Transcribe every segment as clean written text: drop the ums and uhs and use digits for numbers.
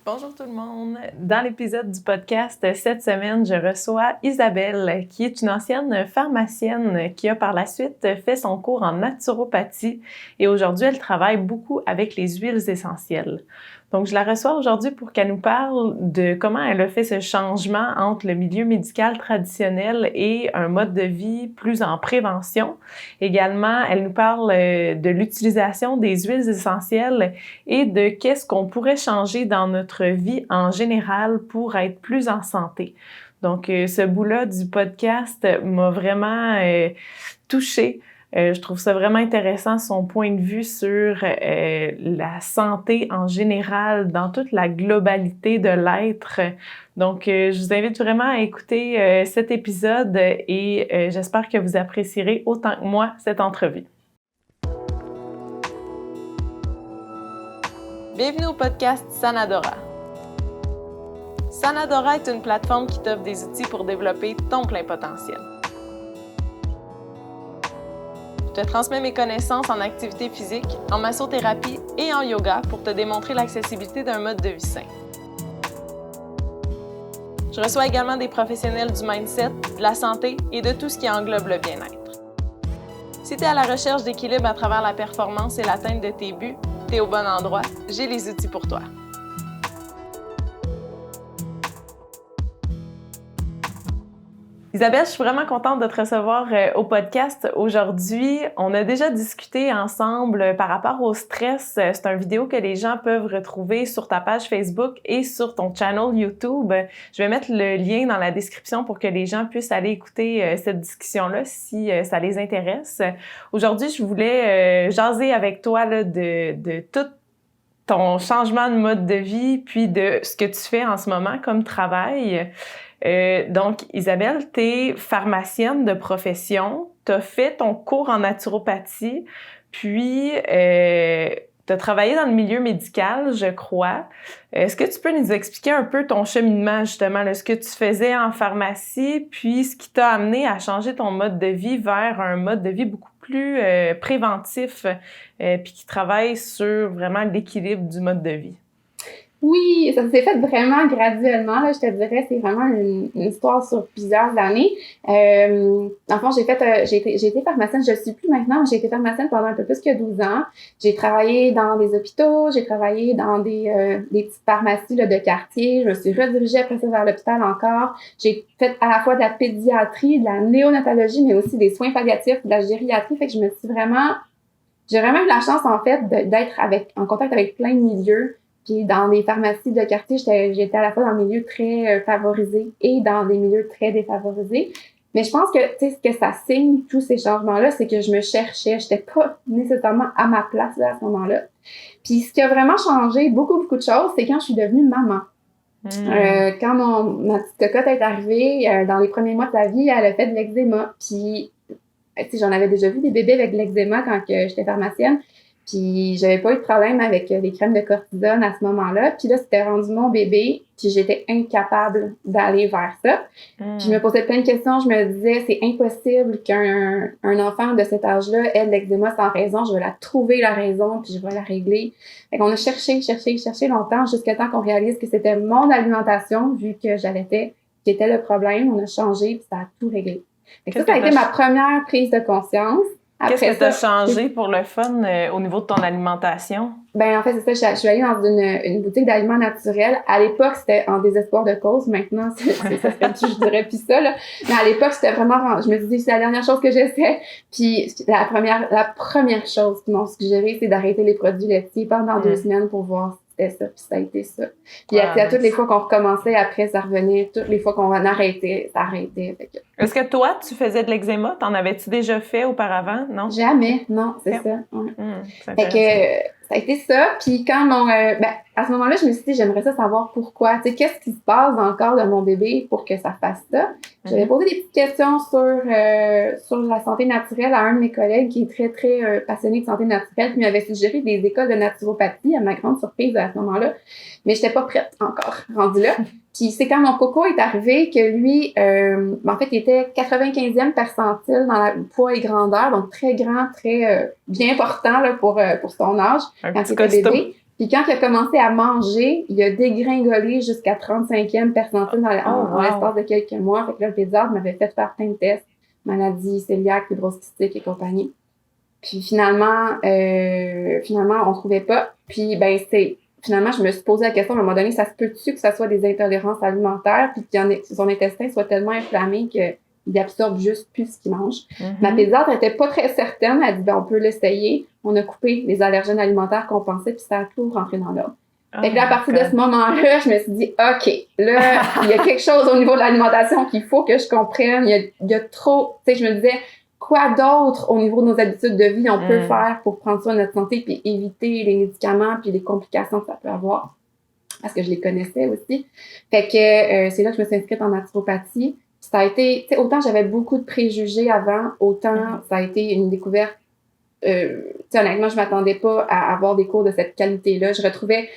Bonjour tout le monde! Dans l'épisode du podcast cette semaine, je reçois Isabelle, qui est une ancienne pharmacienne qui a par la suite fait son cours en naturopathie et aujourd'hui, elle travaille beaucoup avec les huiles essentielles. Donc, je la reçois aujourd'hui pour qu'elle nous parle de comment elle a fait ce changement entre le milieu médical traditionnel et un mode de vie plus en prévention. Également, elle nous parle de l'utilisation des huiles essentielles et de qu'est-ce qu'on pourrait changer dans notre vie en général pour être plus en santé. Donc, ce bout-là du podcast m'a vraiment touchée. Je trouve ça vraiment intéressant, son point de vue sur la santé en général, dans toute la globalité de l'être. Donc, je vous invite vraiment à écouter cet épisode et j'espère que vous apprécierez autant que moi cette entrevue. Bienvenue au podcast Sanadora. Sanadora est une plateforme qui t'offre des outils pour développer ton plein potentiel. Je te transmets mes connaissances en activité physique, en massothérapie et en yoga pour te démontrer l'accessibilité d'un mode de vie sain. Je reçois également des professionnels du mindset, de la santé et de tout ce qui englobe le bien-être. Si tu es à la recherche d'équilibre à travers la performance et l'atteinte de tes buts, tu es au bon endroit, j'ai les outils pour toi. Isabelle, je suis vraiment contente de te recevoir au podcast aujourd'hui. On a déjà discuté ensemble par rapport au stress. C'est une vidéo que les gens peuvent retrouver sur ta page Facebook et sur ton channel YouTube. Je vais mettre le lien dans la description pour que les gens puissent aller écouter cette discussion-là si ça les intéresse. Aujourd'hui, je voulais jaser avec toi là, de tout ton changement de mode de vie puis de ce que tu fais en ce moment comme travail. Donc, Isabelle, tu es pharmacienne de profession, tu as fait ton cours en naturopathie, puis tu as travaillé dans le milieu médical, je crois. Est-ce que tu peux nous expliquer un peu ton cheminement, justement, là, ce que tu faisais en pharmacie, puis ce qui t'a amené à changer ton mode de vie vers un mode de vie beaucoup plus préventif, puis qui travaille sur vraiment l'équilibre du mode de vie? Oui, ça s'est fait vraiment graduellement, là, je te dirais, c'est vraiment une histoire sur plusieurs années. Dans le fond, j'ai été pharmacienne, je le suis plus maintenant, mais j'ai été pharmacienne pendant un peu plus que 12 ans. J'ai travaillé dans des hôpitaux, j'ai travaillé dans des petites pharmacies là, de quartier, je me suis redirigée après ça vers l'hôpital encore. J'ai fait à la fois de la pédiatrie, de la néonatologie, mais aussi des soins palliatifs, de la gériatrie, fait que j'ai vraiment eu la chance, en fait, d'être en contact avec plein de milieux. Puis dans les pharmacies de quartier, j'étais à la fois dans des milieux très favorisés et dans des milieux très défavorisés. Mais je pense que, tu sais, ce que ça signe, tous ces changements-là, c'est que je me cherchais. J'étais pas nécessairement à ma place là, à ce moment-là. Puis ce qui a vraiment changé beaucoup de choses, c'est quand je suis devenue maman. Quand ma petite cocotte est arrivée, dans les premiers mois de sa vie, elle a fait de l'eczéma. Puis, tu sais, j'en avais déjà vu des bébés avec de l'eczéma quand j'étais pharmacienne. Puis j'avais pas eu de problème avec les crèmes de cortisone à ce moment-là. Puis là, c'était rendu mon bébé, puis j'étais incapable d'aller vers ça. Puis je me posais plein de questions. Je me disais, c'est impossible qu'un enfant de cet âge-là ait de l'eczéma sans raison. Je vais la trouver, la raison, puis je vais la régler. Fait qu'on a cherché longtemps jusqu'à temps qu'on réalise que c'était mon alimentation, vu que j'allaitais, qui était le problème. On a changé, puis ça a tout réglé. Fait que ça a été ma première prise de conscience. Qu'est-ce que tu as changé pour le fun au niveau de ton alimentation? Ben en fait, c'est ça. Je suis allée dans une boutique d'aliments naturels. À l'époque, c'était en désespoir de cause. Maintenant, ça serait plus, je dirais plus ça, là. Mais à l'époque, c'était vraiment... Je me suis dit, c'est la dernière chose que j'essaie. Puis la première chose qu'ils m'ont suggéré, c'est d'arrêter les produits laitiers pendant 2 semaines pour voir si c'était ça. Puis ça a été ça. Puis à toutes les fois qu'on recommençait, après, ça revenait. Toutes les fois qu'on arrêtait, ça arrêtait. Est-ce que toi, tu faisais de l'eczéma? T'en avais-tu déjà fait auparavant? Non? Jamais, non, c'est ça. Ouais. Fait que ça a été ça. Puis quand à ce moment-là, je me suis dit, j'aimerais ça savoir pourquoi. Tu sais, qu'est-ce qui se passe dans le corps de mon bébé pour que ça fasse ça? J'avais posé des petites questions sur la santé naturelle à un de mes collègues qui est très, très passionné de santé naturelle, puis il m'avait suggéré des écoles de naturopathie, à ma grande surprise à ce moment-là. Mais j'étais pas prête encore, rendue là. Puis c'est quand mon coco est arrivé que lui, en fait, il était 95e percentile dans la poids et grandeur, donc très grand, très bien portant là, pour son âge, quand il était bébé. Puis quand il a commencé à manger, il a dégringolé jusqu'à 35e percentile en l'espace de quelques mois. Fait que là, le pédiatre m'avait fait faire plein de tests, maladie cœliaque, fibrose cystique et compagnie. Puis finalement, on trouvait pas. Puis finalement, je me suis posé la question à un moment donné, ça se peut-tu que ça soit des intolérances alimentaires, puis que son intestin soit tellement inflammé qu'il absorbe juste plus ce qu'il mange. Ma pédiatre était pas très certaine. Elle dit, on peut l'essayer. On a coupé les allergènes alimentaires qu'on pensait, puis ça a tout rentré dans l'ordre. Fait que là, à partir de ce moment-là, je me suis dit, OK, là, il y a quelque chose au niveau de l'alimentation qu'il faut que je comprenne. Il y a trop, tu sais, je me disais, quoi d'autre au niveau de nos habitudes de vie on peut faire pour prendre soin de notre santé puis éviter les médicaments puis les complications que ça peut avoir? Parce que je les connaissais aussi. Fait que c'est là que je me suis inscrite en naturopathie. Ça a été, tu sais, autant j'avais beaucoup de préjugés avant, autant ça a été une découverte. Tu sais, honnêtement, je m'attendais pas à avoir des cours de cette qualité-là. Je retrouvais,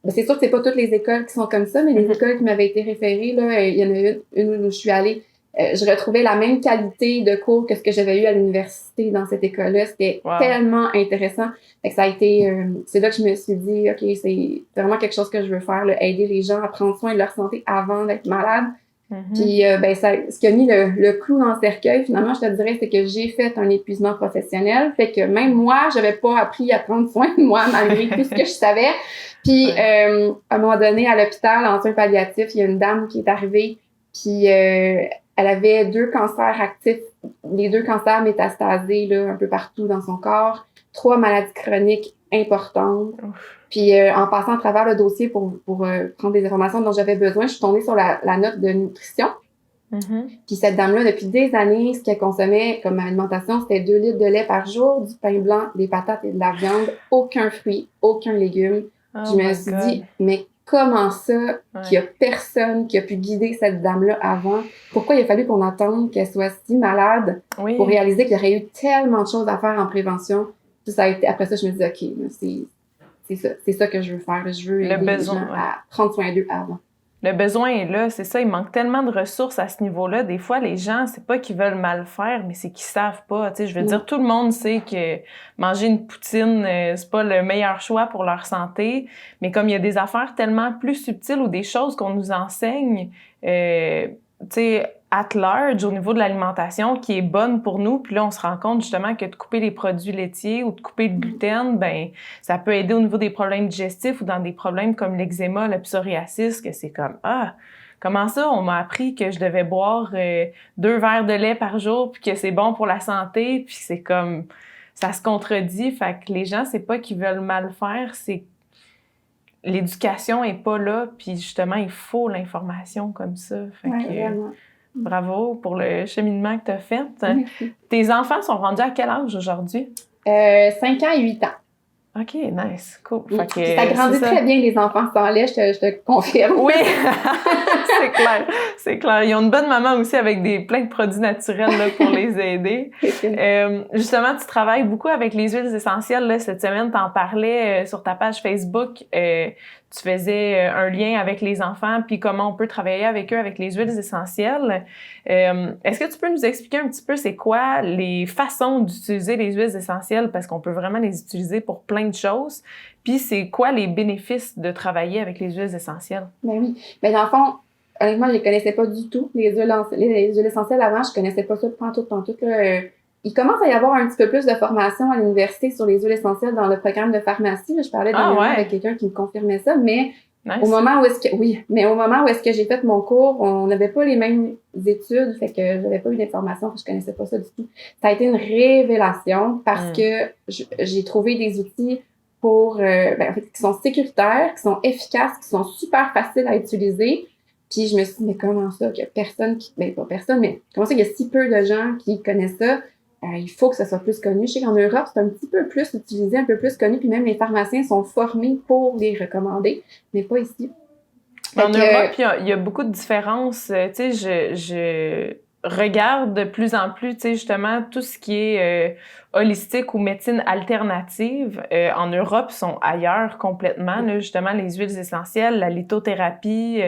c'est sûr que c'est pas toutes les écoles qui sont comme ça, mais les écoles qui m'avaient été référées, là, il y en a une où je suis allée. Je retrouvais la même qualité de cours que ce que j'avais eu à l'université dans cette école-là. C'était tellement intéressant. Fait que ça a été, c'est là que je me suis dit, OK, c'est vraiment quelque chose que je veux faire, là, aider les gens à prendre soin de leur santé avant d'être malade. Puis, ce qui a mis le clou dans le cercueil, finalement, je te dirais, c'est que j'ai fait un épuisement professionnel. Fait que même moi, j'avais pas appris à prendre soin de moi malgré tout ce que je savais. Puis, à un moment donné, à l'hôpital, en soins palliatifs, il y a une dame qui est arrivée, puis elle avait 2 cancers actifs, les 2 cancers métastasés là, un peu partout dans son corps, 3 maladies chroniques importantes. Puis en passant à travers le dossier pour prendre des informations dont j'avais besoin, je suis tombée sur la note de nutrition. Puis cette dame-là, depuis des années, ce qu'elle consommait comme alimentation, c'était 2 litres de lait par jour, du pain blanc, des patates et de la viande, aucun fruit, aucun légume. Je me suis dit, mais comment ça qu'il y a personne qui a pu guider cette dame-là avant? Pourquoi il a fallu qu'on attende qu'elle soit si malade pour réaliser qu'il y aurait eu tellement de choses à faire en prévention? Puis ça a été, après ça, je me dis, OK, c'est ça que je veux faire. Je veux aider les gens à prendre soin d'eux avant. Le besoin est là, c'est ça. Il manque tellement de ressources à ce niveau-là. Des fois, les gens, c'est pas qu'ils veulent mal faire, mais c'est qu'ils savent pas. Tu sais, je veux dire, tout le monde sait que manger une poutine, c'est pas le meilleur choix pour leur santé. Mais comme il y a des affaires tellement plus subtiles ou des choses qu'on nous enseigne, tu sais, at large, au niveau de l'alimentation, qui est bonne pour nous. Puis là, on se rend compte justement que de couper les produits laitiers ou de couper le gluten, ben ça peut aider au niveau des problèmes digestifs ou dans des problèmes comme l'eczéma, le psoriasis, que c'est comme, comment ça, on m'a appris que je devais boire 2 verres de lait par jour puis que c'est bon pour la santé, puis c'est comme, ça se contredit. Fait que les gens, c'est pas qu'ils veulent mal faire, c'est l'éducation est pas là, puis justement, il faut l'information comme ça. Fait vraiment. Bravo pour le cheminement que tu as fait. Merci. Tes enfants sont rendus à quel âge aujourd'hui? 5 ans et 8 ans. OK, nice, cool. Fait que, ça grandit très bien, les enfants sans lait, je te confirme. Oui, c'est clair. Ils ont une bonne maman aussi avec plein de produits naturels là, pour les aider. Justement, tu travailles beaucoup avec les huiles essentielles. Là, cette semaine, tu en parlais sur ta page Facebook. Tu faisais un lien avec les enfants, puis comment on peut travailler avec eux avec les huiles essentielles. Est-ce que tu peux nous expliquer un petit peu c'est quoi les façons d'utiliser les huiles essentielles, parce qu'on peut vraiment les utiliser pour plein de choses, puis c'est quoi les bénéfices de travailler avec les huiles essentielles? Ben oui. Ben dans le fond, honnêtement, je les connaissais pas du tout, les huiles essentielles avant, je connaissais pas ça pantoute. Il commence à y avoir un petit peu plus de formation à l'université sur les huiles essentielles dans le programme de pharmacie. Là, je parlais dernièrement avec quelqu'un qui me confirmait ça, mais au moment où est-ce que j'ai fait mon cours, on n'avait pas les mêmes études, fait que j'avais pas eu d'informations, je connaissais pas ça du tout. Ça a été une révélation parce que j'ai trouvé des outils pour en fait, qui sont sécuritaires, qui sont efficaces, qui sont super faciles à utiliser. Puis je me suis dit, mais comment ça qu'il y a personne qui... Ben pas personne, mais comment ça qu'il y a si peu de gens qui connaissent ça? Il faut que ça soit plus connu. Je sais qu'en Europe, c'est un petit peu plus utilisé, un peu plus connu, puis même les pharmaciens sont formés pour les recommander, mais pas ici. En Europe, il y a beaucoup de différences. Tu sais, je regarde de plus en plus, tu sais, justement, tout ce qui est holistique ou médecine alternative. En Europe, sont ailleurs complètement. Là, justement, les huiles essentielles, la lithothérapie,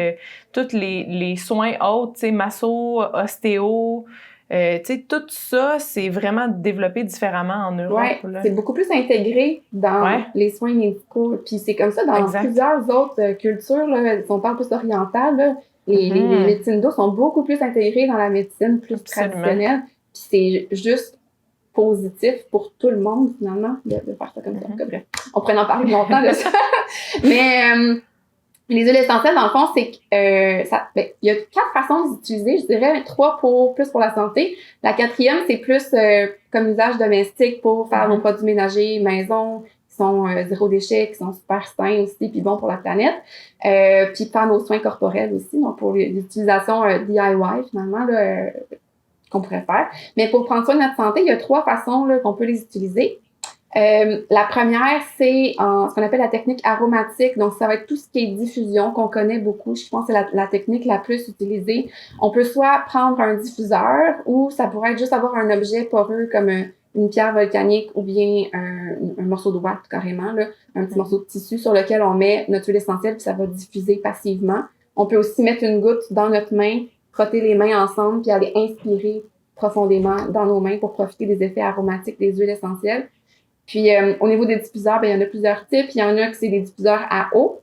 tous les soins autres, tu sais, masso, ostéo, Tu sais, tout ça, c'est vraiment développé différemment en Europe. Oui, Là. c'est beaucoup plus intégré dans les soins médicaux. Puis c'est comme ça dans plusieurs autres cultures. Là, si on parle plus orientale, là, les médecines d'eau sont beaucoup plus intégrées dans la médecine plus traditionnelle. Puis c'est juste positif pour tout le monde, finalement, de faire ça comme ça. Bref, on pourrait en parler longtemps de ça. Mais les huiles essentielles, dans le fond, c'est que il y a 4 façons de les utiliser, je dirais 3 plus pour la santé. La 4e, c'est plus comme usage domestique pour faire nos produits ménagers maison, qui sont zéro déchet, qui sont super sains aussi, puis bons pour la planète. Puis faire nos soins corporels aussi, donc pour l'utilisation DIY, finalement, là, qu'on pourrait faire. Mais pour prendre soin de notre santé, il y a 3 façons là, qu'on peut les utiliser. La première, c'est ce qu'on appelle la technique aromatique. Donc, ça va être tout ce qui est diffusion qu'on connaît beaucoup. Je pense que c'est la technique la plus utilisée. On peut soit prendre un diffuseur ou ça pourrait être juste avoir un objet poreux comme une pierre volcanique ou bien un morceau de ouate carrément, là, un petit morceau de tissu sur lequel on met notre huile essentielle puis ça va diffuser passivement. On peut aussi mettre une goutte dans notre main, frotter les mains ensemble puis aller inspirer profondément dans nos mains pour profiter des effets aromatiques des huiles essentielles. Puis, au niveau des diffuseurs, il y en a plusieurs types. Il y en a que c'est des diffuseurs à eau.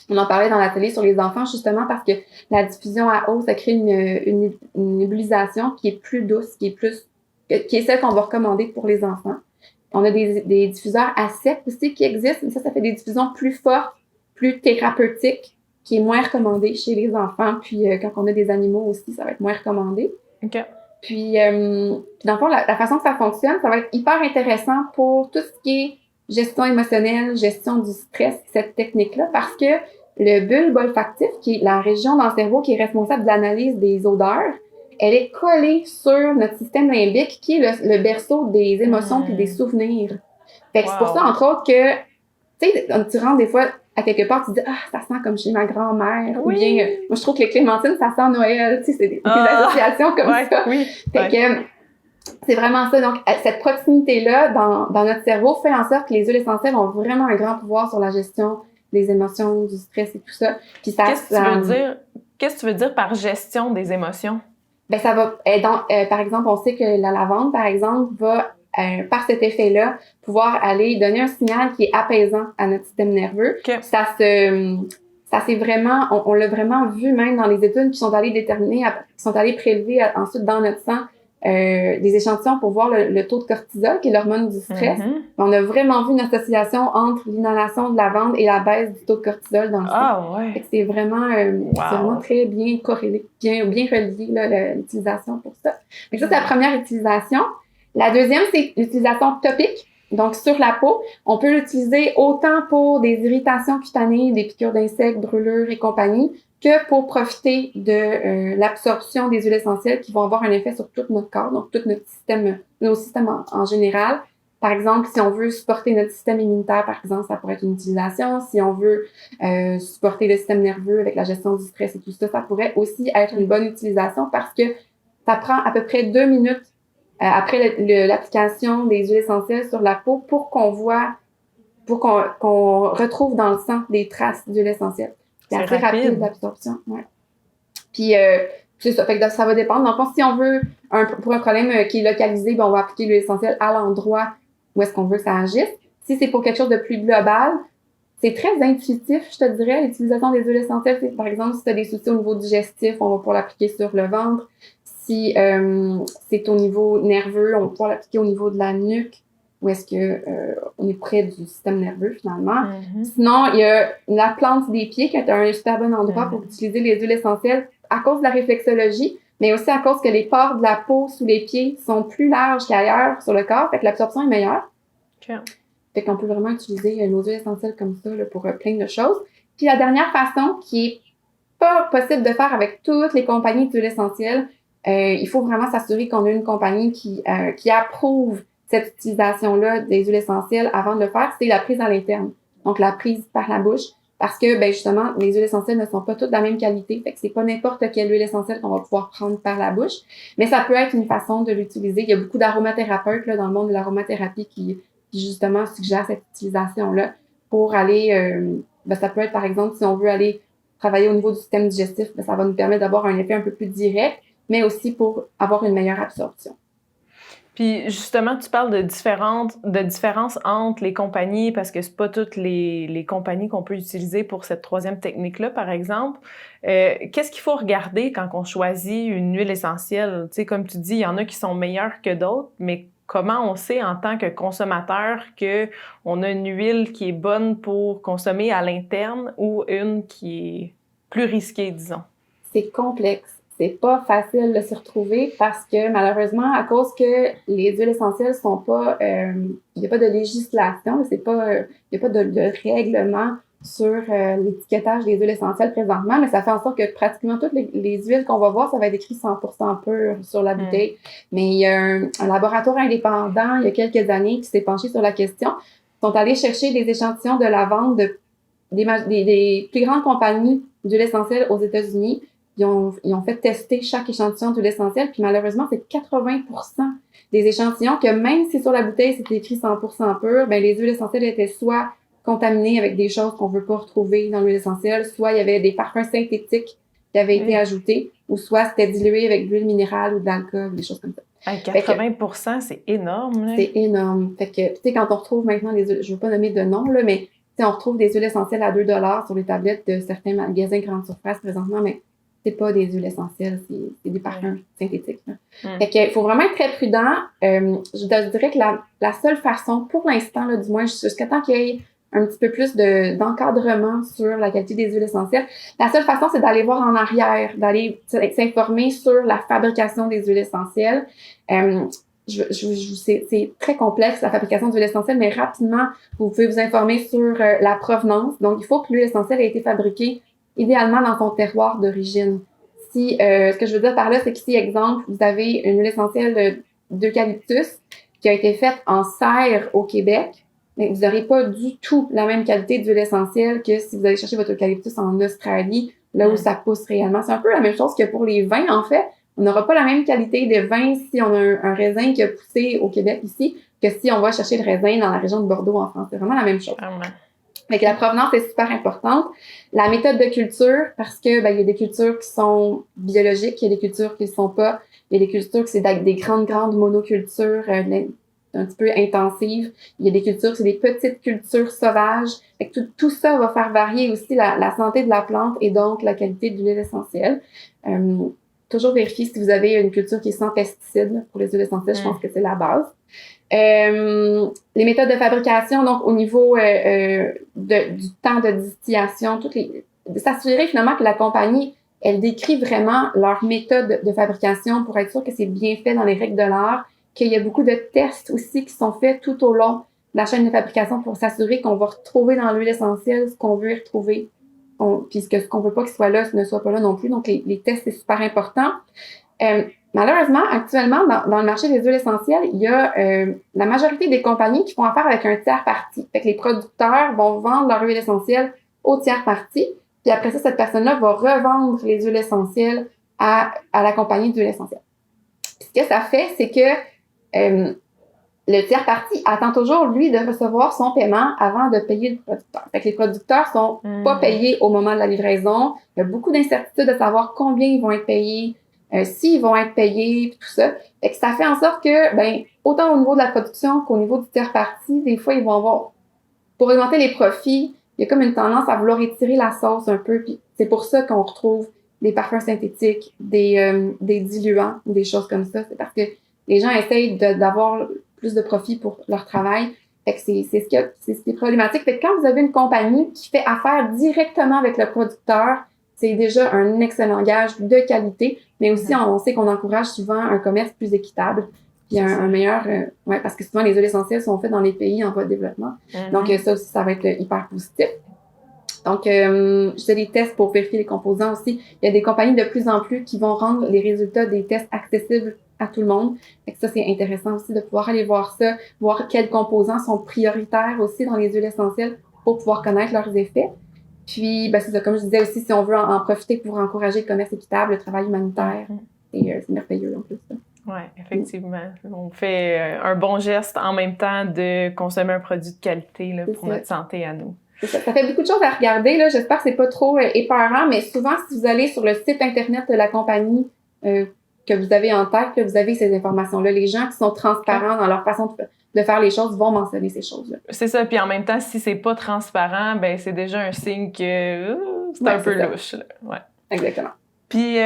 On en parlait dans l'atelier sur les enfants, justement, parce que la diffusion à eau, ça crée une nébulisation qui est plus douce, qui est celle qu'on va recommander pour les enfants. On a des diffuseurs à sec aussi qui existent, mais ça fait des diffusions plus fortes, plus thérapeutiques, qui est moins recommandé chez les enfants. Puis, quand on a des animaux aussi, ça va être moins recommandé. OK. Puis, dans le fond, la façon que ça fonctionne, ça va être hyper intéressant pour tout ce qui est gestion émotionnelle, gestion du stress, cette technique-là, parce que le bulbe olfactif, qui est la région dans le cerveau qui est responsable de l'analyse des odeurs, elle est collée sur notre système limbique, qui est le berceau des émotions puis des souvenirs. Fait que c'est pour ça, entre autres, que, tu sais, tu rentres des fois à quelque part, tu te dis « Ah, ça sent comme chez ma grand-mère. » Ou bien, moi, je trouve que les clémentines, ça sent Noël. Tu sais, c'est des associations comme ça. Fait que c'est vraiment ça. Donc, cette proximité-là dans notre cerveau fait en sorte que les huiles essentielles ont vraiment un grand pouvoir sur la gestion des émotions, du stress et tout ça. Puis ça Qu'est-ce que tu veux dire par gestion des émotions? Ben, ça va, par exemple, on sait que la lavande, par exemple, va par cet effet-là, pouvoir aller donner un signal qui est apaisant à notre système nerveux. Okay. Ça c'est vraiment, on l'a vraiment vu même dans les études qui sont allées déterminer, qui sont allées prélever ensuite dans notre sang des échantillons pour voir le taux de cortisol, qui est l'hormone du stress. On a vraiment vu une association entre l'inhalation de lavande et la baisse du taux de cortisol dans le sang. Ah ouais. Fait que c'est vraiment, très bien corrélé, bien relié là, l'utilisation pour ça. Donc ça, c'est la première utilisation. La deuxième, c'est l'utilisation topique. Donc, sur la peau, on peut l'utiliser autant pour des irritations cutanées, des piqûres d'insectes, brûlures et compagnie, que pour profiter de l'absorption des huiles essentielles qui vont avoir un effet sur tout notre corps, donc tout nos systèmes en général. Par exemple, si on veut supporter notre système immunitaire, par exemple, ça pourrait être une utilisation. Si on veut supporter le système nerveux avec la gestion du stress et tout ça, ça pourrait aussi être une bonne utilisation parce que ça prend à peu près 2 minutes après l'application des huiles essentielles sur la peau pour qu'on retrouve dans le sang des traces d'huiles essentielles. C'est assez rapide l'absorption. Ouais. Puis c'est ça. Fait que ça va dépendre. Donc, si on veut pour un problème qui est localisé, ben, on va appliquer l'huile essentielle à l'endroit où est-ce qu'on veut que ça agisse. Si c'est pour quelque chose de plus global, c'est très intuitif, je te dirais, l'utilisation des huiles essentielles. Par exemple, si tu as des soucis au niveau digestif, on va pouvoir l'appliquer sur le ventre. Si c'est au niveau nerveux, on va pouvoir l'appliquer au niveau de la nuque, où est-ce que on est près du système nerveux, finalement. Sinon, il y a la plante des pieds qui est un super bon endroit pour utiliser les huiles essentielles à cause de la réflexologie, mais aussi à cause que les pores de la peau sous les pieds sont plus larges qu'ailleurs sur le corps, fait que l'absorption est meilleure. Okay. Fait qu'on peut vraiment utiliser nos huiles essentielles comme ça là, pour plein de choses. Puis la dernière façon, qui est pas possible de faire avec toutes les compagnies d'huiles essentielles, il faut vraiment s'assurer qu'on a une compagnie qui approuve cette utilisation-là des huiles essentielles avant de le faire, c'est la prise à l'interne. Donc, la prise par la bouche. Parce que, ben justement, les huiles essentielles ne sont pas toutes de la même qualité. Fait que c'est pas n'importe quelle huile essentielle qu'on va pouvoir prendre par la bouche. Mais ça peut être une façon de l'utiliser. Il y a beaucoup d'aromathérapeutes là, dans le monde de l'aromathérapie qui justement suggèrent cette utilisation-là pour aller... ça peut être, par exemple, si on veut aller travailler au niveau du système digestif, ben, ça va nous permettre d'avoir un effet un peu plus direct. mais aussi pour avoir une meilleure absorption. Puis justement, tu parles de différences entre les compagnies parce que c'est pas toutes les compagnies qu'on peut utiliser pour cette troisième technique-là, par exemple. Qu'est-ce qu'il faut regarder quand on choisit une huile essentielle? Tu sais, comme tu dis, il y en a qui sont meilleures que d'autres, mais comment on sait en tant que consommateur que on a une huile qui est bonne pour consommer à l'interne ou une qui est plus risquée, disons? C'est complexe. C'est pas facile de s'y retrouver parce que malheureusement, à cause que les huiles essentielles sont pas, il n'y a pas de législation, c'est pas, il n'y a pas de règlement sur l'étiquetage des huiles essentielles présentement, mais ça fait en sorte que pratiquement toutes les huiles qu'on va voir, ça va être écrit 100% pur sur la bouteille. Mais il y a un laboratoire indépendant, il y a quelques années, qui s'est penché sur la question. Ils sont allés chercher des échantillons de lavande des plus grandes compagnies d'huile essentielle aux États-Unis. Ils ont fait tester chaque échantillon d'huile essentielle, puis malheureusement, c'est 80% des échantillons que même si sur la bouteille c'était écrit 100% pur, ben les huiles essentielles étaient soit contaminées avec des choses qu'on veut pas retrouver dans l'huile essentielle, soit il y avait des parfums synthétiques qui avaient été ajoutés, ou soit c'était dilué avec de l'huile minérale ou de l'alcool, des choses comme ça. 80%, c'est énorme. Là. C'est énorme. Fait que, tu sais, quand on retrouve maintenant les huiles, je veux pas nommer de nom, là, mais on retrouve des huiles essentielles à 2$ sur les tablettes de certains magasins grande surface présentement, mais c'est pas des huiles essentielles, c'est des parfums synthétiques. Fait que, il faut vraiment être très prudent. Je dirais que la seule façon, pour l'instant, là, du moins, jusqu'à temps qu'il y ait un petit peu plus d'encadrement sur la qualité des huiles essentielles, la seule façon, c'est d'aller voir en arrière, d'aller s'informer sur la fabrication des huiles essentielles. C'est très complexe, la fabrication d'huile essentielle, mais rapidement, vous pouvez vous informer sur la provenance. Donc, il faut que l'huile essentielle ait été fabriquée idéalement dans son terroir d'origine. Si, ce que je veux dire par là, c'est que si, exemple, vous avez une huile essentielle d'eucalyptus qui a été faite en serre au Québec, mais vous n'aurez pas du tout la même qualité d'huile essentielle que si vous allez chercher votre eucalyptus en Australie, là où ça pousse réellement. C'est un peu la même chose que pour les vins, en fait. On n'aura pas la même qualité de vin si on a un raisin qui a poussé au Québec ici que si on va chercher le raisin dans la région de Bordeaux en France. C'est vraiment la même chose. Fait que la provenance est super importante. La méthode de culture, parce que il y a des cultures qui sont biologiques, il y a des cultures qui ne le sont pas. Il y a des cultures qui c'est des grandes monocultures un petit peu intensives. Il y a des cultures, c'est des petites cultures sauvages. Fait que tout ça va faire varier aussi la santé de la plante et donc la qualité de l'huile essentielle. Toujours vérifier si vous avez une culture qui est sans pesticides pour les huiles essentielles. Je pense que c'est la base. Les méthodes de fabrication, donc au niveau du temps de distillation, s'assurer finalement que la compagnie, elle décrit vraiment leur méthode de fabrication pour être sûr que c'est bien fait dans les règles de l'art, qu'il y a beaucoup de tests aussi qui sont faits tout au long de la chaîne de fabrication pour s'assurer qu'on va retrouver dans l'huile essentielle ce qu'on veut y retrouver. Puis ce qu'on veut pas qu'il soit là, ne soit pas là non plus. Donc, les tests, c'est super important. Malheureusement, actuellement, dans le marché des huiles essentielles, il y a la majorité des compagnies qui font affaire avec un tiers parti. Fait que les producteurs vont vendre leur huile essentielle au tiers parti. Puis après ça, cette personne-là va revendre les huiles essentielles à la compagnie d'huile essentielle. Puis ce que ça fait, c'est que le tiers parti attend toujours, lui, de recevoir son paiement avant de payer le producteur. Fait que les producteurs sont pas payés au moment de la livraison. Il y a beaucoup d'incertitudes de savoir combien ils vont être payés, s'ils vont être payés, tout ça. Fait que ça fait en sorte que, autant au niveau de la production qu'au niveau du tiers parti, des fois, ils vont avoir, pour augmenter les profits, il y a comme une tendance à vouloir étirer la sauce un peu. Puis c'est pour ça qu'on retrouve des parfums synthétiques, des diluants, des choses comme ça. C'est parce que les gens essayent d'avoir plus de profit pour leur travail. Fait que c'est ce qui est problématique. Fait que quand vous avez une compagnie qui fait affaire directement avec le producteur, c'est déjà un excellent gage de qualité, mais aussi on sait qu'on encourage souvent un commerce plus équitable, puis un meilleur, parce que souvent les huiles essentielles sont faites dans les pays en voie de développement. Donc ça aussi, ça va être hyper positif. Donc, je fais des tests pour vérifier les composants aussi. Il y a des compagnies de plus en plus qui vont rendre les résultats des tests accessibles à tout le monde. Fait que ça, c'est intéressant aussi de pouvoir aller voir ça, voir quels composants sont prioritaires aussi dans les huiles essentielles pour pouvoir connaître leurs effets. Puis, c'est ça, comme je disais aussi, si on veut en profiter pour encourager le commerce équitable, le travail humanitaire, c'est merveilleux en plus. Oui, effectivement. On fait un bon geste en même temps de consommer un produit de qualité là, pour notre santé à nous. Ça fait beaucoup de choses à regarder. Là. J'espère que c'est pas trop épeurant, mais souvent, si vous allez sur le site Internet de la compagnie que que vous avez en tête que vous avez ces informations-là. Les gens qui sont transparents dans leur façon de faire les choses vont mentionner ces choses-là. C'est ça. Puis en même temps, si c'est pas transparent, ben c'est déjà un signe que c'est un peu louche. Là. Ouais. Exactement. Puis,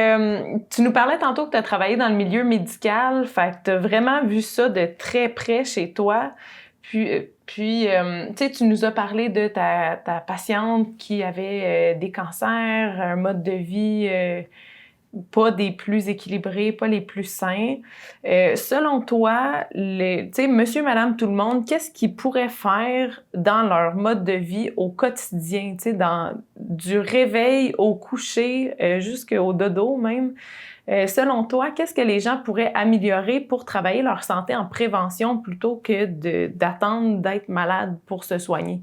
tu nous parlais tantôt que tu as travaillé dans le milieu médical, fait que tu as vraiment vu ça de très près chez toi. Puis tu sais, tu nous as parlé de ta patiente qui avait des cancers, un mode de vie pas des plus équilibrés, pas les plus sains. Selon toi, tu sais, monsieur, madame, tout le monde, qu'est-ce qu'ils pourraient faire dans leur mode de vie au quotidien, tu sais, du réveil au coucher jusqu'au dodo même? Selon toi, qu'est-ce que les gens pourraient améliorer pour travailler leur santé en prévention plutôt que d'attendre d'être malade pour se soigner?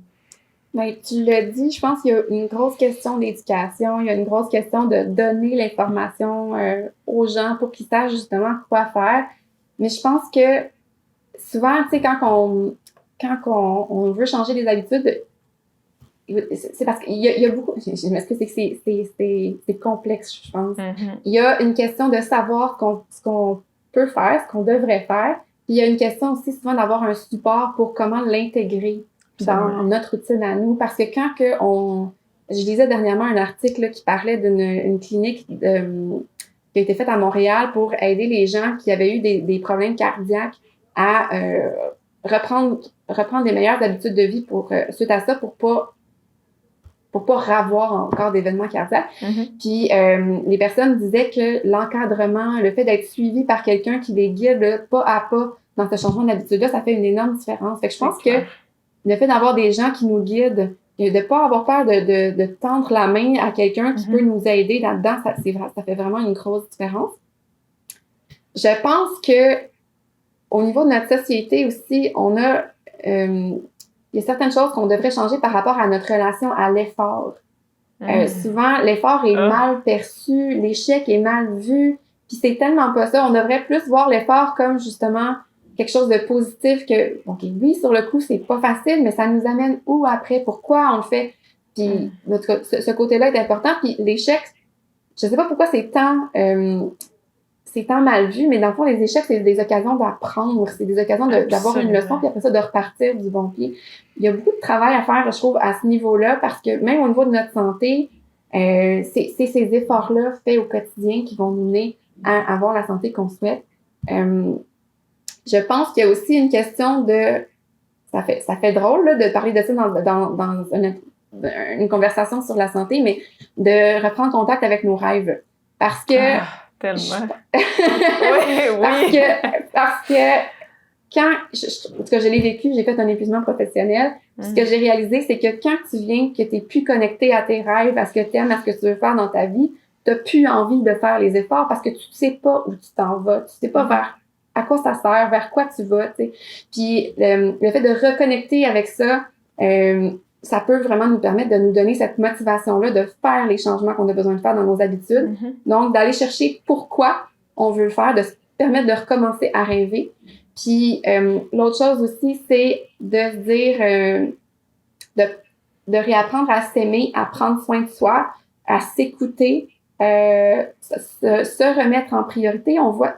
Bien, tu l'as dit, je pense qu'il y a une grosse question d'éducation, il y a une grosse question de donner l'information aux gens pour qu'ils sachent justement quoi faire. Mais je pense que souvent, tu sais, quand on veut changer des habitudes, c'est parce qu'il y a beaucoup, je m'excuse, c'est complexe, je pense. Mm-hmm. Il y a une question de savoir ce qu'on peut faire, ce qu'on devrait faire. Puis il y a une question aussi souvent d'avoir un support pour comment l'intégrer dans notre routine à nous. Parce que je lisais dernièrement un article là, qui parlait d'une clinique qui a été faite à Montréal pour aider les gens qui avaient eu des problèmes cardiaques à reprendre des meilleures habitudes de vie suite à ça pour pas ravoir encore d'événements cardiaques. Mm-hmm. Puis les personnes disaient que l'encadrement, le fait d'être suivi par quelqu'un qui les guide pas à pas dans ce changement d'habitude-là, ça fait une énorme différence. Fait que je pense que le fait d'avoir des gens qui nous guident, de pas avoir peur de tendre la main à quelqu'un qui peut nous aider là-dedans, ça fait vraiment une grosse différence. Je pense que au niveau de notre société aussi, il y a certaines choses qu'on devrait changer par rapport à notre relation à l'effort. Souvent, l'effort est mal perçu, l'échec est mal vu, puis c'est tellement pas ça. On devrait plus voir l'effort comme justement quelque chose de positif que, ok, oui, sur le coup, c'est pas facile, mais ça nous amène où après? Pourquoi on le fait? Puis, ce côté-là est important. Puis l'échec, je sais pas pourquoi c'est tant mal vu, mais dans le fond, les échecs, c'est des occasions d'apprendre, c'est des occasions d'avoir une leçon, puis après ça, de repartir du bon pied. Il y a beaucoup de travail à faire, je trouve, à ce niveau-là, parce que même au niveau de notre santé, c'est ces efforts-là faits au quotidien qui vont nous mener à avoir la santé qu'on souhaite. Je pense qu'il y a aussi une question ça fait drôle là, de parler de ça dans une conversation sur la santé, mais de reprendre contact avec nos rêves. Parce que... tellement. oui. Parce que quand... En tout cas, je l'ai vécu, j'ai fait un épuisement professionnel. Ce que j'ai réalisé, c'est que quand tu viens, que tu es plus connecté à tes rêves, à ce que tu aimes, à ce que tu veux faire dans ta vie, tu n'as plus envie de faire les efforts parce que tu ne sais pas où tu t'en vas. Tu ne sais pas vers à quoi ça sert, vers quoi tu vas, tu sais. Puis le fait de reconnecter avec ça, ça peut vraiment nous permettre de nous donner cette motivation-là de faire les changements qu'on a besoin de faire dans nos habitudes. Donc, d'aller chercher pourquoi on veut le faire, de se permettre de recommencer à rêver. Puis l'autre chose aussi, c'est de se dire, de réapprendre à s'aimer, à prendre soin de soi, à s'écouter, se remettre en priorité. On voit,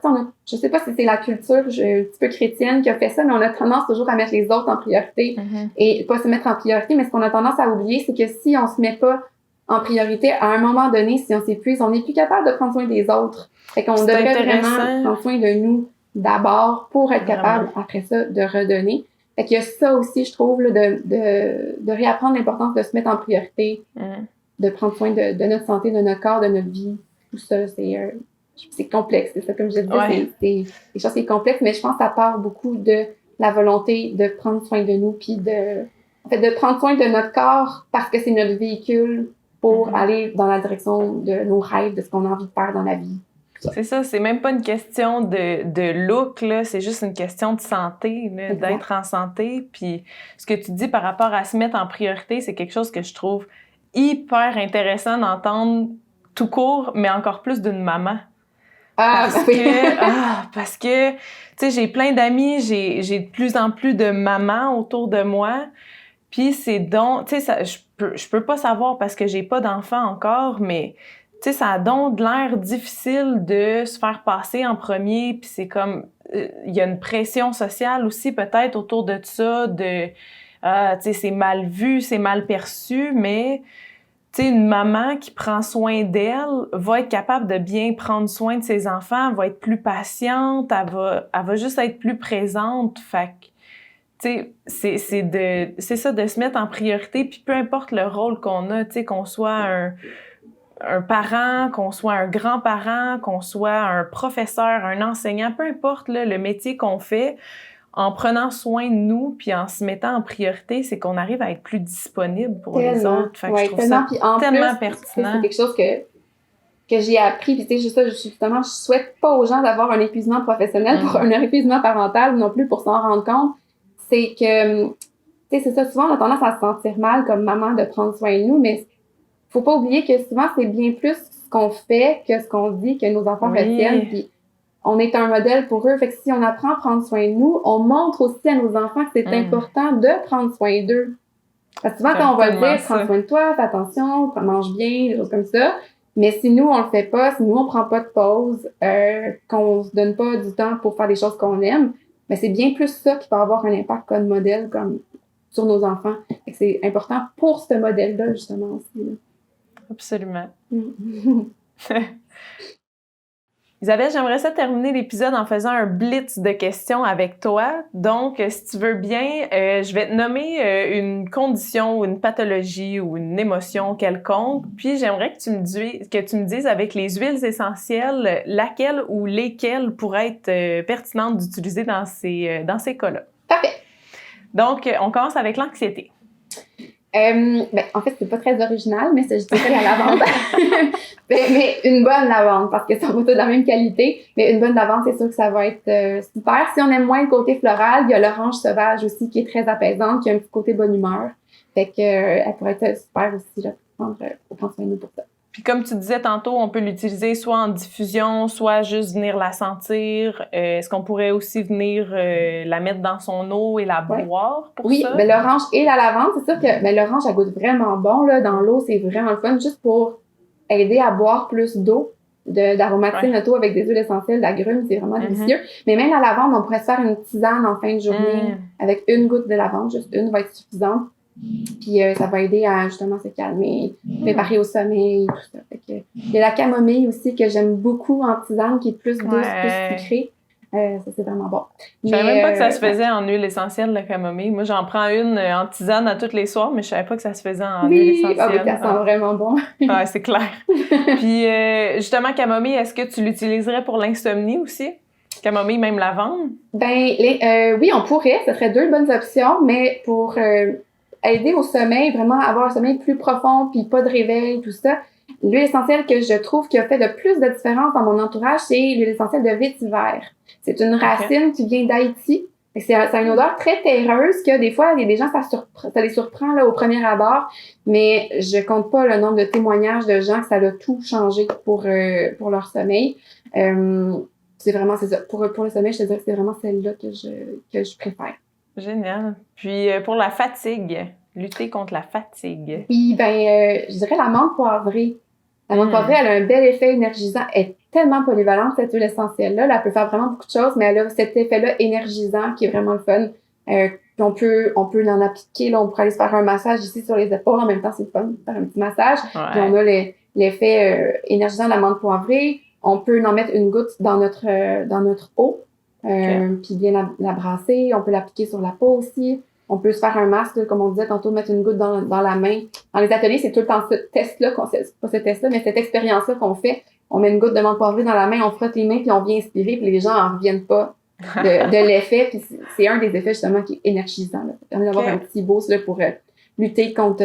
je sais pas si c'est la culture un petit peu chrétienne qui a fait ça, mais on a tendance toujours à mettre les autres en priorité et pas se mettre en priorité. Mais ce qu'on a tendance à oublier, c'est que si on se met pas en priorité, à un moment donné, si on s'épuise, on n'est plus capable de prendre soin des autres. Fait qu'on devrait vraiment prendre soin de nous d'abord pour être capable, après ça, de redonner. Fait qu'il y a ça aussi, je trouve, là, de réapprendre l'importance de se mettre en priorité, de prendre soin de notre santé, de notre corps, de notre vie. Tout ça, c'est complexe. C'est ça, comme je disais, c'est des choses qui sont complexes, mais je pense que ça part beaucoup de la volonté de prendre soin de nous, puis de prendre soin de notre corps parce que c'est notre véhicule pour aller dans la direction de nos rêves, de ce qu'on a envie de faire dans la vie. C'est ça, c'est même pas une question de look, là, c'est juste une question de santé, là, d'être en santé. Puis ce que tu dis par rapport à se mettre en priorité, c'est quelque chose que je trouve hyper intéressant d'entendre tout court, mais encore plus d'une maman. Parce que, tu sais, j'ai plein d'amis, j'ai de plus en plus de mamans autour de moi. Puis c'est donc, tu sais, je peux pas savoir parce que j'ai pas d'enfant encore, mais tu sais, ça a donc de l'air difficile de se faire passer en premier, puis c'est comme, il y a une pression sociale aussi peut-être autour de ça, tu sais, c'est mal vu, c'est mal perçu, mais tu sais, une maman qui prend soin d'elle va être capable de bien prendre soin de ses enfants, elle va être plus patiente, elle va juste être plus présente. Fait que, tu sais, c'est ça, de se mettre en priorité, puis peu importe le rôle qu'on a, tu sais, qu'on soit un parent, qu'on soit un grand-parent, qu'on soit un professeur, un enseignant, peu importe là, le métier qu'on fait, en prenant soin de nous puis en se mettant en priorité, c'est qu'on arrive à être plus disponible pour les autres. Fait que je trouve ça Puis en tellement plus, pertinent. c'est quelque chose que j'ai appris. Puis tu sais, justement, je souhaite pas aux gens d'avoir un épuisement professionnel pour un épuisement parental non plus pour s'en rendre compte. C'est que, tu sais, c'est ça, souvent on a tendance à se sentir mal comme maman de prendre soin de nous, mais faut pas oublier que souvent c'est bien plus ce qu'on fait que ce qu'on dit que nos enfants retiennent. Puis on est un modèle pour eux. Fait que si on apprend à prendre soin de nous, on montre aussi à nos enfants que c'est important de prendre soin d'eux. Parce que souvent, quand on va le dire, prends soin de toi, fais attention, mange bien, des choses comme ça. Mais si nous, on le fait pas, si nous, on prend pas de pause, qu'on se donne pas du temps pour faire des choses qu'on aime, mais c'est bien plus ça qui va avoir un impact comme modèle, comme sur nos enfants. Fait que c'est important pour ce modèle-là, justement, aussi. Là. Absolument. Isabelle, j'aimerais ça terminer l'épisode en faisant un blitz de questions avec toi. Donc, si tu veux bien, je vais te nommer une condition ou une pathologie ou une émotion quelconque, puis j'aimerais que tu me dises avec les huiles essentielles laquelle ou lesquelles pourraient être pertinentes d'utiliser dans ces cas-là. Parfait. Donc, on commence avec l'anxiété. En fait, c'est pas très original, mais ça, je dirais la lavande. mais une bonne lavande, parce que ça va pas de la même qualité. Mais une bonne lavande, c'est sûr que ça va être super. Si on aime moins le côté floral, il y a l'orange sauvage aussi qui est très apaisante, qui a un petit côté bonne humeur. Fait que elle pourrait être super aussi là, pour prendre soin de nous pour ça. Puis comme tu disais tantôt, on peut l'utiliser soit en diffusion, soit juste venir la sentir. Est-ce qu'on pourrait aussi venir la mettre dans son eau et la boire pour ça? Oui, ben l'orange et la lavande, c'est sûr que l'orange, elle goûte vraiment bon. Là, dans l'eau, c'est vraiment le fun, juste pour aider à boire plus d'eau, d'aromatiser notre eau avec des huiles essentielles, d'agrumes, c'est vraiment délicieux. Mais même la lavande, on pourrait se faire une tisane en fin de journée avec une goutte de lavande, juste une va être suffisante. Puis ça va aider à justement se calmer, préparer au sommeil, tout ça. Fait que, il y a la camomille aussi que j'aime beaucoup en tisane, qui est plus douce, plus sucrée. Ça, c'est vraiment bon. Je savais même pas que ça se faisait en huile essentielle, la camomille. Moi, j'en prends une en tisane à tous les soirs, mais je savais pas que ça se faisait en huile essentielle. Oui, ça sent vraiment bon. Ouais, c'est clair. Puis justement, camomille, est-ce que tu l'utiliserais pour l'insomnie aussi? Camomille, même lavande? Oui, on pourrait. Ce serait deux bonnes options, mais pour aider au sommeil, vraiment avoir un sommeil plus profond, puis pas de réveil, tout ça. L'huile essentielle que je trouve qui a fait le plus de différence dans mon entourage, c'est l'huile essentielle de vétiver. C'est une racine qui vient d'Haïti. Ça a une odeur très terreuse que des fois, il y a des gens, ça les surprend là, au premier abord, mais je compte pas le nombre de témoignages de gens que ça a tout changé pour leur sommeil. C'est ça. Pour le sommeil, je te dirais que c'est vraiment celle-là que je préfère. Génial. Puis pour la fatigue, lutter contre la fatigue. Oui, je dirais la menthe poivrée. La menthe poivrée, elle a un bel effet énergisant. Elle est tellement polyvalente, cette huile essentielle-là. Elle peut faire vraiment beaucoup de choses, mais elle a cet effet-là énergisant qui est vraiment le fun. Puis on peut l'en appliquer. Là, on pourrait aller se faire un massage ici sur les épaules. En même temps, c'est le fun de faire un petit massage. Ouais. Puis on a l'effet énergisant de la menthe poivrée. On peut en mettre une goutte dans notre eau. Puis bien la brasser. On peut l'appliquer sur la peau aussi. On peut se faire un masque, là, comme on disait tantôt, mettre une goutte dans la main. Dans les ateliers, c'est tout le temps ce test-là, pas ce test-là, mais cette expérience-là qu'on fait. On met une goutte de menthe poivrée dans la main, on frotte les mains, puis on vient inspirer, puis les gens en reviennent pas de l'effet. Puis c'est un des effets, justement, qui est énergisant. Là. Ça permet d'avoir un petit boost là, pour lutter contre...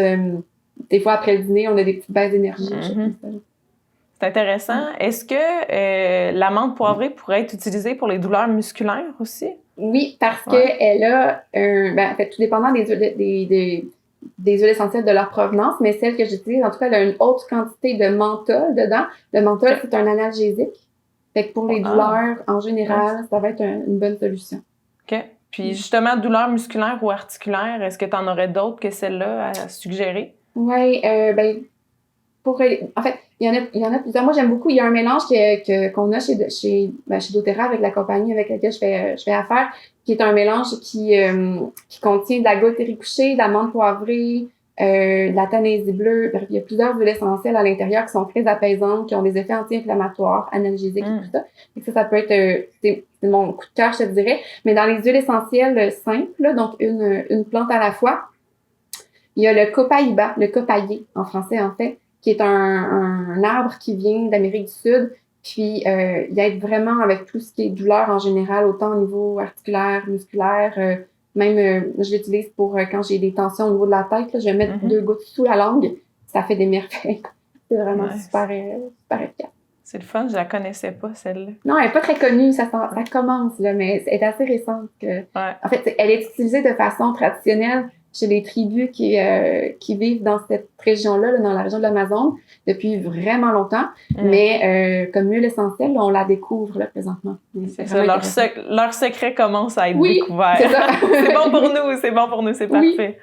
des fois, après le dîner, on a des petites baisses d'énergie. C'est intéressant. Est-ce que la menthe poivrée pourrait être utilisée pour les douleurs musculaires aussi? Oui, parce qu'elle a en fait, tout dépendant des huiles essentielles de leur provenance, mais celle que j'utilise, en tout cas, elle a une haute quantité de menthol dedans. Le menthol, c'est un analgésique. Fait que pour les douleurs, en général, ça va être une bonne solution. OK. Puis justement, douleurs musculaires ou articulaires, est-ce que tu en aurais d'autres que celle-là à suggérer? Oui, En fait, il y en a plusieurs. Moi, j'aime beaucoup. Il y a un mélange qu'on a chez doTERRA avec la compagnie avec laquelle je fais affaire, qui est un mélange qui contient de la goutte couchée, de la menthe poivrée, de la tanaisie bleue. Bref, il y a plusieurs huiles essentielles à l'intérieur qui sont très apaisantes, qui ont des effets anti-inflammatoires, analgésiques et tout ça. Et ça peut être, c'est mon coup de cœur, je te dirais. Mais dans les huiles essentielles simples, là, donc une plante à la fois, il y a le copaïba, le copaillé en français en fait, qui est un arbre qui vient d'Amérique du Sud. Puis, il aide vraiment avec tout ce qui est douleur en général, autant au niveau articulaire, musculaire. Même, je l'utilise pour quand j'ai des tensions au niveau de la tête. Là, je vais mettre 2 gouttes sous la langue. Ça fait des merveilles. C'est vraiment super efficace. C'est le fun, je la connaissais pas, celle-là. Non, elle est pas très connue, ça commence, là, mais elle est assez récente. En fait, elle est utilisée de façon traditionnelle chez les tribus qui vivent dans cette région-là, là, dans la région de l'Amazon, depuis vraiment longtemps. Mais comme huile essentielle, là, on la découvre là, présentement. C'est ça, leur secret commence à être découvert. C'est ça. c'est bon pour nous, c'est parfait.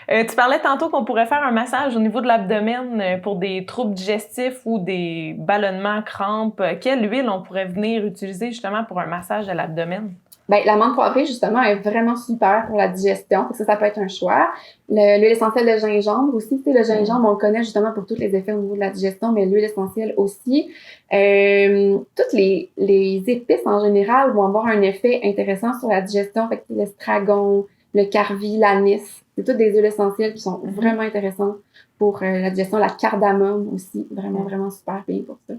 Tu parlais tantôt qu'on pourrait faire un massage au niveau de l'abdomen pour des troubles digestifs ou des ballonnements, crampes. Quelle huile on pourrait venir utiliser justement pour un massage à l'abdomen? Ben, la menthe poivrée, justement, est vraiment super pour la digestion. Ça peut être un choix. L'huile essentielle de gingembre aussi. Le gingembre, on le connaît justement pour tous les effets au niveau de la digestion, mais l'huile essentielle aussi. Toutes les épices, en général, vont avoir un effet intéressant sur la digestion. Fait que l'estragon, le carvi, l'anis, c'est toutes des huiles essentielles qui sont vraiment intéressantes pour la digestion. La cardamome aussi, vraiment super bien pour ça.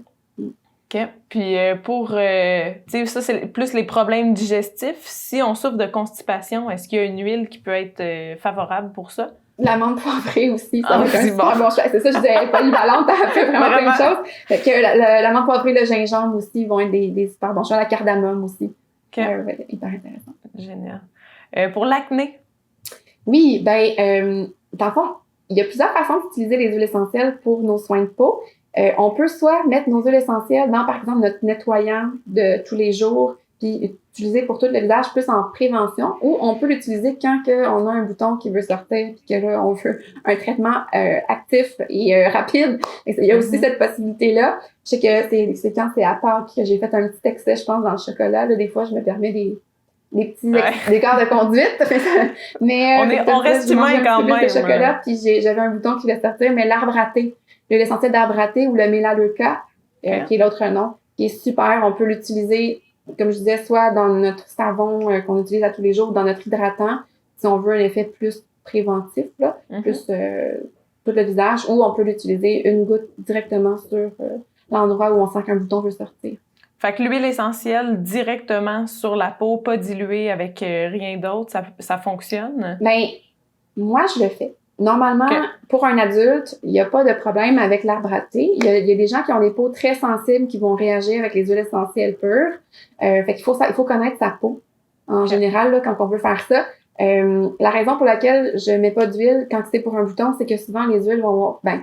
OK. Puis pour, tu sais, ça, c'est plus les problèmes digestifs. Si on souffre de constipation, est-ce qu'il y a une huile qui peut être favorable pour ça? La menthe poivrée aussi, ça va être un super bon choix. C'est ça, je disais, elle est polyvalente, elle fait vraiment plein de choses. Fait que la menthe poivrée, le gingembre aussi vont être des super bons choix. La cardamome aussi. OK. Hyper intéressant. Génial. Pour l'acné? Oui, dans le fond, il y a plusieurs façons d'utiliser les huiles essentielles pour nos soins de peau. On peut soit mettre nos huiles essentielles dans, par exemple, notre nettoyant de tous les jours, puis utiliser pour tout le visage plus en prévention, ou on peut l'utiliser quand on a un bouton qui veut sortir, puis que là, on veut un traitement actif et rapide. Et il y a aussi cette possibilité-là. Je sais que c'est quand c'est à Pâques que j'ai fait un petit excès, je pense, dans le chocolat. Là, des fois, je me permets des petits écarts de conduite. Mais on reste humain quand même. De chocolat, puis j'avais un bouton qui voulait sortir, mais l'arbre à thé, l'huile essentielle d'arbre à thé ou le Melaleuca, qui est l'autre nom, qui est super. On peut l'utiliser, comme je disais, soit dans notre savon qu'on utilise à tous les jours, ou dans notre hydratant, si on veut un effet plus préventif, là, plus tout le visage, ou on peut l'utiliser une goutte directement sur l'endroit où on sent qu'un bouton veut sortir. Fait que l'huile essentielle directement sur la peau, pas diluée avec rien d'autre, ça fonctionne? Ben, moi, je le fais. Normalement, pour un adulte, il n'y a pas de problème avec l'arbre à thé. Il y a des gens qui ont des peaux très sensibles qui vont réagir avec les huiles essentielles pures. Fait qu'il faut connaître sa peau. En général, là, quand on veut faire ça, la raison pour laquelle je mets pas d'huile quand c'est pour un bouton, c'est que souvent les huiles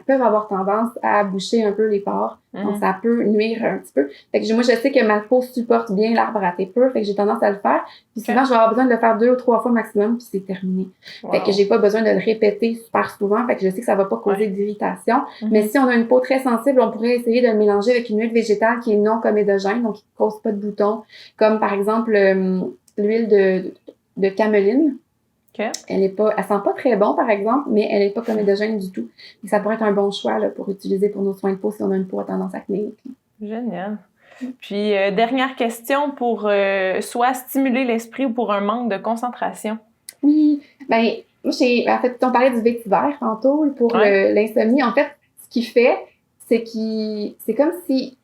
peuvent avoir tendance à boucher un peu les pores. Donc, ça peut nuire un petit peu. Fait que moi, je sais que ma peau supporte bien l'arbre à thé pur. Fait que j'ai tendance à le faire. Puis souvent, je vais avoir besoin de le faire 2 ou 3 fois maximum, puis c'est terminé. Wow. Fait que j'ai pas besoin de le répéter super souvent. Fait que je sais que ça va pas causer d'irritation. Mais si on a une peau très sensible, on pourrait essayer de le mélanger avec une huile végétale qui est non comédogène, donc qui ne cause pas de boutons. Comme par exemple, l'huile de cameline. Elle sent pas très bon, par exemple, mais elle est pas comédogène du tout. Et ça pourrait être un bon choix là, pour utiliser pour nos soins de peau si on a une peau à tendance acnéique. Génial. Puis, dernière question pour soit stimuler l'esprit ou pour un manque de concentration. Oui. En fait, on parlait du vétiver tantôt pour l'insomnie. En fait, ce qu'il fait, c'est comme si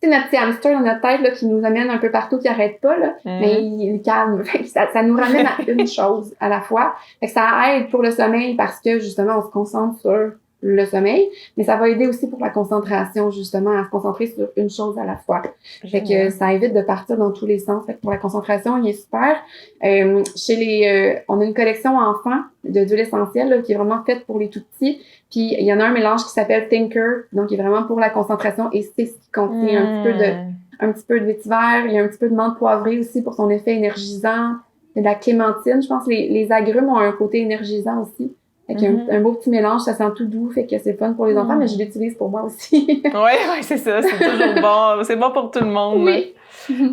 c'est notre petit hamster dans notre tête là, qui nous amène un peu partout, qui n'arrête pas, là, mais il calme. Ça nous ramène à une chose à la fois. Fait que ça aide pour le sommeil parce que, justement, on se concentre sur le sommeil, mais ça va aider aussi pour la concentration, justement, à se concentrer sur une chose à la fois. Fait que ça évite de partir dans tous les sens. Fait que pour la concentration, il est super. On a une collection enfants d'huile essentielle là, qui est vraiment faite pour les tout-petits. Puis il y en a un mélange qui s'appelle Thinker, donc qui est vraiment pour la concentration et c'est ce qui contient un petit peu de vétiver. Il y a un petit peu de menthe poivrée aussi pour son effet énergisant. Il y a de la clémentine. Je pense que les agrumes ont un côté énergisant aussi. Fait qu'il y a un beau petit mélange, ça sent tout doux, fait que c'est fun pour les enfants, mais je l'utilise pour moi aussi. Oui, c'est ça, c'est toujours bon. C'est bon pour tout le monde. Oui.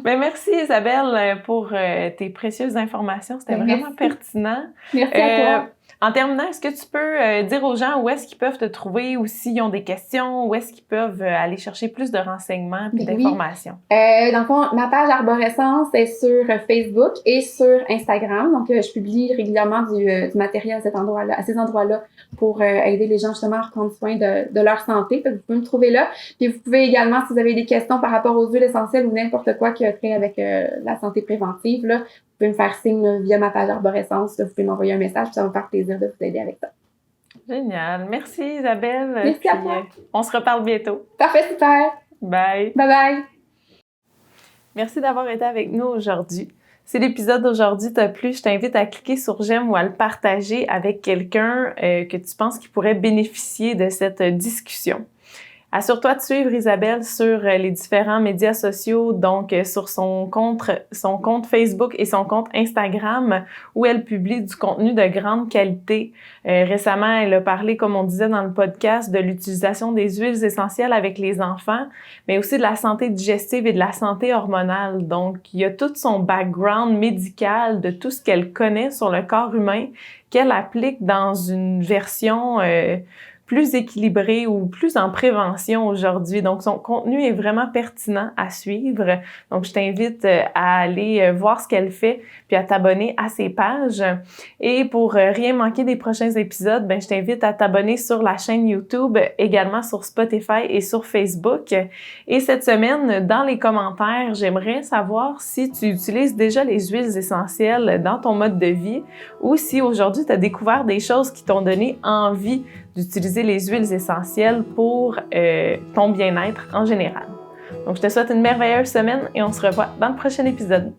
Ben, merci Isabelle pour tes précieuses informations. C'était vraiment pertinent. Merci à toi. En terminant, est-ce que tu peux dire aux gens où est-ce qu'ils peuvent te trouver ou s'ils ont des questions, où est-ce qu'ils peuvent aller chercher plus de renseignements et d'informations? Dans le fond, ma page Arborescence est sur Facebook et sur Instagram. Donc, je publie régulièrement du matériel à ces endroits-là pour aider les gens justement à prendre soin de leur santé. Vous pouvez me trouver là. Puis vous pouvez également, si vous avez des questions par rapport aux huiles essentielles ou n'importe quoi qui a trait avec la santé préventive, là, vous pouvez me faire signe via ma page Arborescence. Là, vous pouvez m'envoyer un message, puis ça va me faire plaisir de vous aider avec ça. Génial. Merci Isabelle. Merci à toi. On se reparle bientôt. Parfait, super. Bye. Bye bye. Merci d'avoir été avec nous aujourd'hui. Si l'épisode d'aujourd'hui t'a plu, je t'invite à cliquer sur j'aime ou à le partager avec quelqu'un que tu penses qui pourrait bénéficier de cette discussion. Assure-toi de suivre Isabelle sur les différents médias sociaux, donc sur son compte Facebook et son compte Instagram, où elle publie du contenu de grande qualité. Récemment, elle a parlé, comme on disait dans le podcast, de l'utilisation des huiles essentielles avec les enfants, mais aussi de la santé digestive et de la santé hormonale. Donc, il y a tout son background médical de tout ce qu'elle connaît sur le corps humain qu'elle applique dans une version plus équilibré ou plus en prévention aujourd'hui. Donc, son contenu est vraiment pertinent à suivre. Donc, je t'invite à aller voir ce qu'elle fait puis à t'abonner à ses pages. Et pour rien manquer des prochains épisodes, je t'invite à t'abonner sur la chaîne YouTube, également sur Spotify et sur Facebook. Et cette semaine, dans les commentaires, j'aimerais savoir si tu utilises déjà les huiles essentielles dans ton mode de vie ou si aujourd'hui tu as découvert des choses qui t'ont donné envie d'utiliser les huiles essentielles pour ton bien-être en général. Donc, je te souhaite une merveilleuse semaine et on se revoit dans le prochain épisode.